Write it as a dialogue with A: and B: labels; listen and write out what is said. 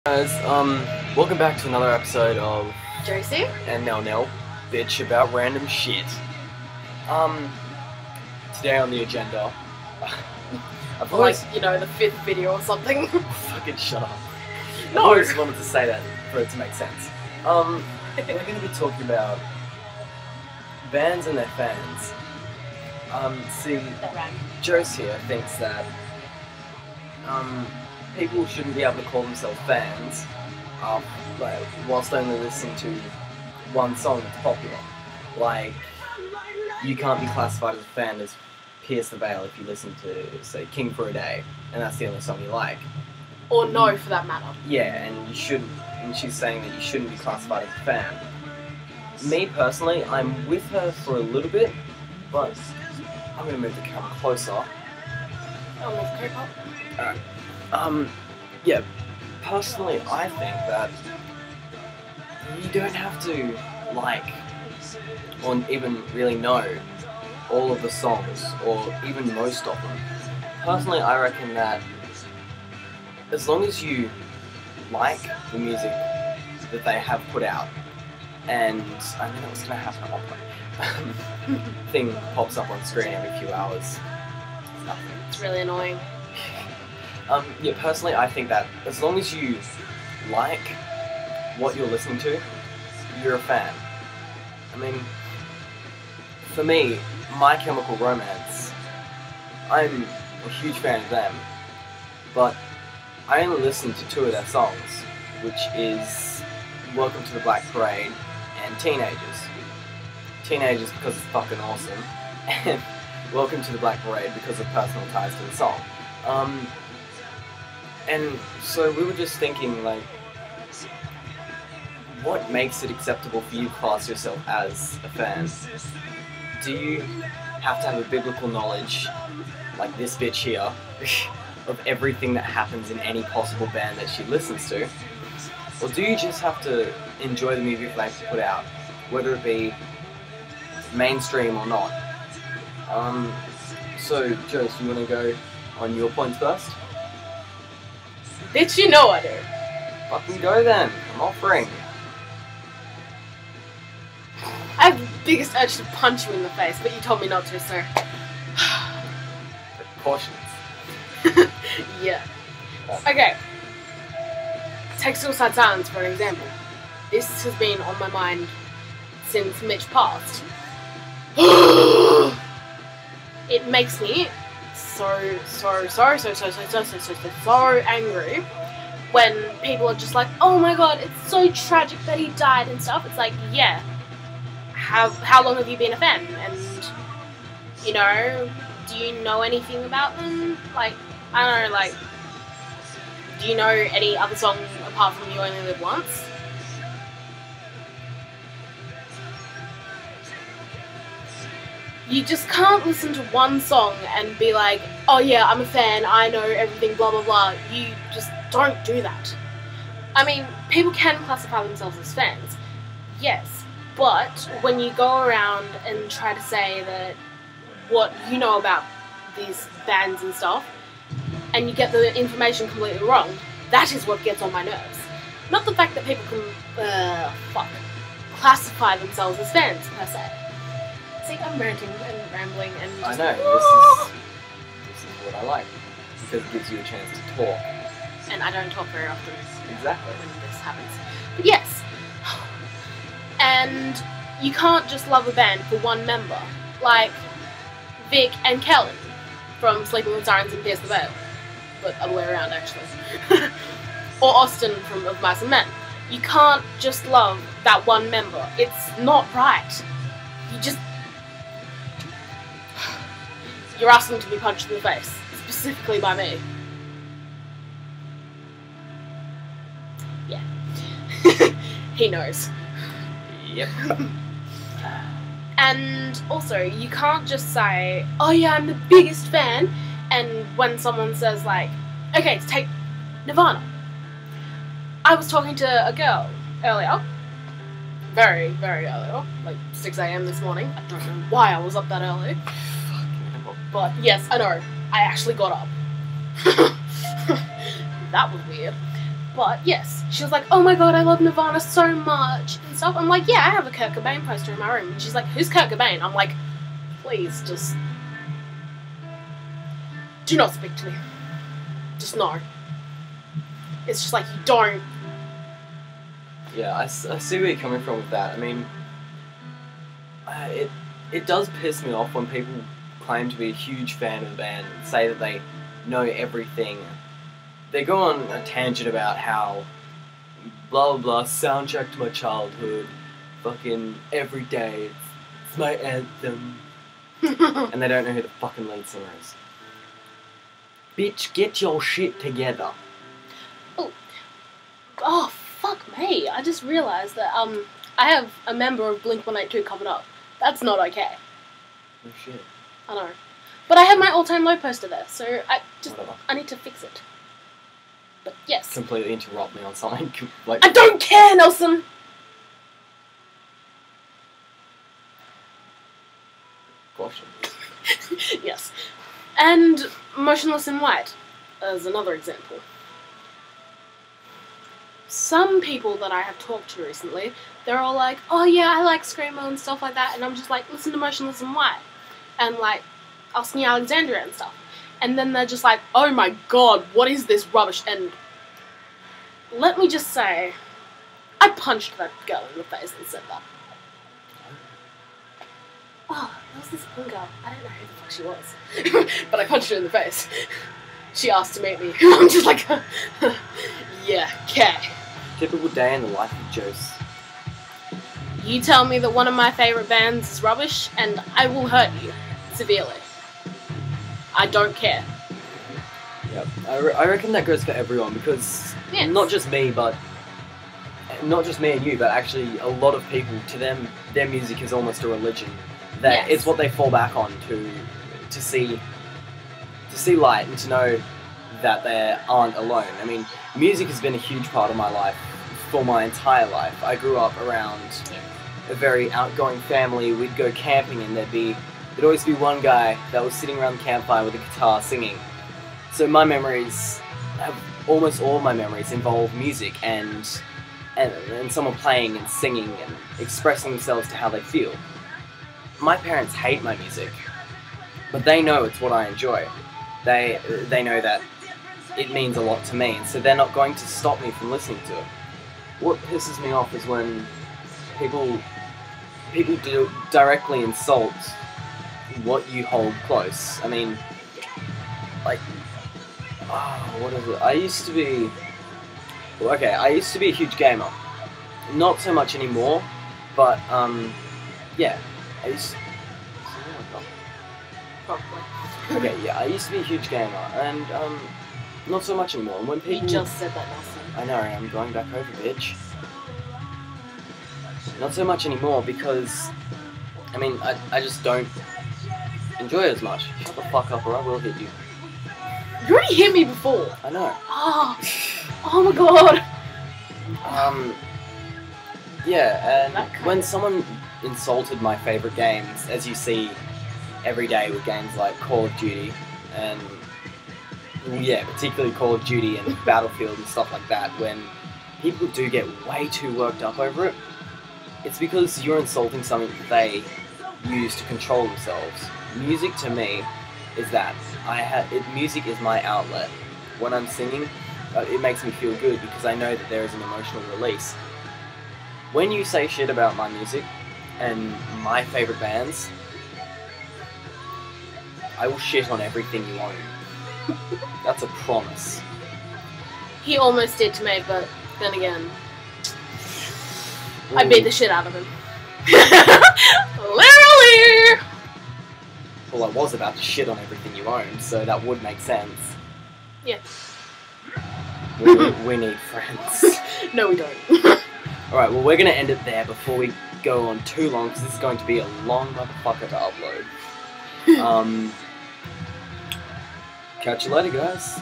A: Guys, welcome back to another episode of
B: Josie
A: and nelnel, bitch about random shit. Today on the agenda, I've always...
B: like, you know, the 5th video or something.
A: Fucking shut up.
B: No!
A: I've always wanted to say that for it to make sense. We're going to be talking about bands and their fans. See, Josie here thinks that, people shouldn't be able to call themselves fans like, whilst only listening to one song that's popular. Like, you can't be classified as a fan as Pierce the Veil if you listen to, say, King for a Day, and that's the only song you like.
B: Or no, for that matter.
A: Yeah, and you shouldn't, and she's saying that you shouldn't be classified as a fan. Me, personally, I'm with her for a little bit, but I'm going to move the camera closer.
B: I'll move K-pop.
A: Alright. Yeah, personally, I think that you don't have to like, or even really know all of the songs, or even most of them. Personally, I reckon that as long as you like the music that they have put out, and I know that was going to happen at one point, thing pops up on screen every few hours. Nothing.
B: It's really annoying.
A: Yeah, personally, I think that as long as you like what you're listening to, you're a fan. I mean, for me, My Chemical Romance, I'm a huge fan of them, but I only listen to 2 of their songs, which is Welcome to the Black Parade and Teenagers. Teenagers because it's fucking awesome, and Welcome to the Black Parade because of personal ties to the song. And so we were just thinking, like, what makes it acceptable for you to class yourself as a fan? Do you have to have a biblical knowledge, like this bitch here, of everything that happens in any possible band that she listens to? Or do you just have to enjoy the music they put out, whether it be mainstream or not? So, Joyce, you want to go on your points first?
B: Bitch, you know I do.
A: Fucking go then. I'm offering.
B: I have the biggest urge to punch you in the face, but you told me not to, so...
A: Precautions.
B: Yeah. Okay. Take Suicide Silence for an example. This has been on my mind since Mitch passed. It makes me so angry when people are just like, oh my god, it's so tragic that he died and stuff. It's like, yeah, how long have you been a fan? And, you know, do you know anything about them? Like, I don't know, like, do you know any other song apart from You Only Live Once? You just can't listen to one song and be like, oh yeah, I'm a fan, I know everything, blah blah blah. You just don't do that. I mean, people can classify themselves as fans, yes, but when you go around and try to say that what you know about these bands and stuff, and you get the information completely wrong, that is what gets on my nerves. Not the fact that people can, classify themselves as fans, per se. See, I'm ranting and rambling and just...
A: I know, this is what I like, because it gives you a chance to talk.
B: And I don't talk very often.
A: Exactly.
B: When this happens. But yes. And you can't just love a band for one member. Like Vic and Kellen from Sleeping with Sirens and Pierce the Veil. But other way around, actually. Or Austin from Of Mice and Men. You can't just love that one member. It's not right. You just... You're asking to be punched in the face, specifically by me. Yeah. He knows.
A: Yep.
B: And also, you can't just say, oh yeah, I'm the biggest fan, and when someone says like, okay, to take Nirvana. I was talking to a girl earlier, very, very early, like 6 AM this morning. I don't know why I was up that early. But yes, I know, I actually got up. That was weird. But yes, she was like, oh my god, I love Nirvana so much and stuff. I'm like, yeah, I have a Kurt Cobain poster in my room. And she's like, who's Kurt Cobain? I'm like, please, just do not speak to me. Just no. It's just like, you don't.
A: Yeah, I see where you're coming from with that. I mean, it does piss me off when people claim to be a huge fan of the band and say that they know everything. They go on a tangent about how blah blah blah, soundtrack to my childhood, fucking every day, it's my anthem, and they don't know who the fucking lead singer is. Bitch, get your shit together.
B: Oh, fuck me. I just realised that I have a member of Blink-182 covered up. That's not okay.
A: Oh shit.
B: I know. But I have my all-time low poster there, so
A: Whatever.
B: I need to fix it. But yes.
A: Completely interrupt me on something. Like,
B: I don't care, Nelson!
A: caution.
B: Yes. And Motionless in White, as another example. Some people that I have talked to recently, they're all like, oh yeah, I like Screamo and stuff like that, and I'm just like, listen to Motionless in White, and like, Asking Alexandria and stuff. And then they're just like, oh my god, what is this rubbish? And let me just say, I punched that girl in the face and said that. Oh, there was this one girl. I don't know who the fuck she was. But I punched her in the face. She asked to meet me. I'm just like, yeah, okay.
A: Typical day in the life of Jose.
B: You tell me that one of my favourite bands is rubbish, and I will hurt you severely. I don't care.
A: Yep. I reckon that goes for everyone, because
B: Yes.
A: not just me and you, but actually a lot of people, to them, their music is almost a religion. That
B: Yes.
A: it's what they fall back on to see light and to know that they aren't alone. I mean, music has been a huge part of my life for my entire life. I grew up around a very outgoing family. We'd go camping and there'd always be one guy that was sitting around the campfire with a guitar singing. So my memories almost all of my memories involve music and someone playing and singing and expressing themselves to how they feel. My parents hate my music, but they know it's what I enjoy. They know that it means a lot to me, and so they're not going to stop me from listening to it. What pisses me off is when people do directly insult what you hold close. I mean, like, what is it? I used to be a huge gamer. Not so much anymore, but yeah.
B: Probably.
A: Okay, yeah, I used to be a huge gamer, and not so much anymore. And when people,
B: You just said that, Nelson.
A: I know, I'm going back over, bitch. Not so much anymore because, I mean, I just don't enjoy it as much. Shut the fuck up or I will hit you.
B: You already hit me before.
A: I know.
B: Oh my god.
A: Yeah, and
B: That kind
A: when
B: of-
A: someone insulted my favourite games, as you see every day with games like Call of Duty, and yeah, particularly Call of Duty and Battlefield and stuff like that, when people do get way too worked up over it, it's because you're insulting something that they use to control themselves. Music to me is that music is my outlet. When I'm singing, it makes me feel good because I know that there is an emotional release. When you say shit about my music and my favourite bands, I will shit on everything you own. That's a promise.
B: He almost did to me, but then again, I beat the shit out of him. Literally!
A: Well, I was about to shit on everything you own, so that would make sense.
B: Yeah.
A: We need friends.
B: No, we don't.
A: Alright, well, we're going to end it there before we go on too long, because this is going to be a long motherfucker to upload. Catch you later, guys.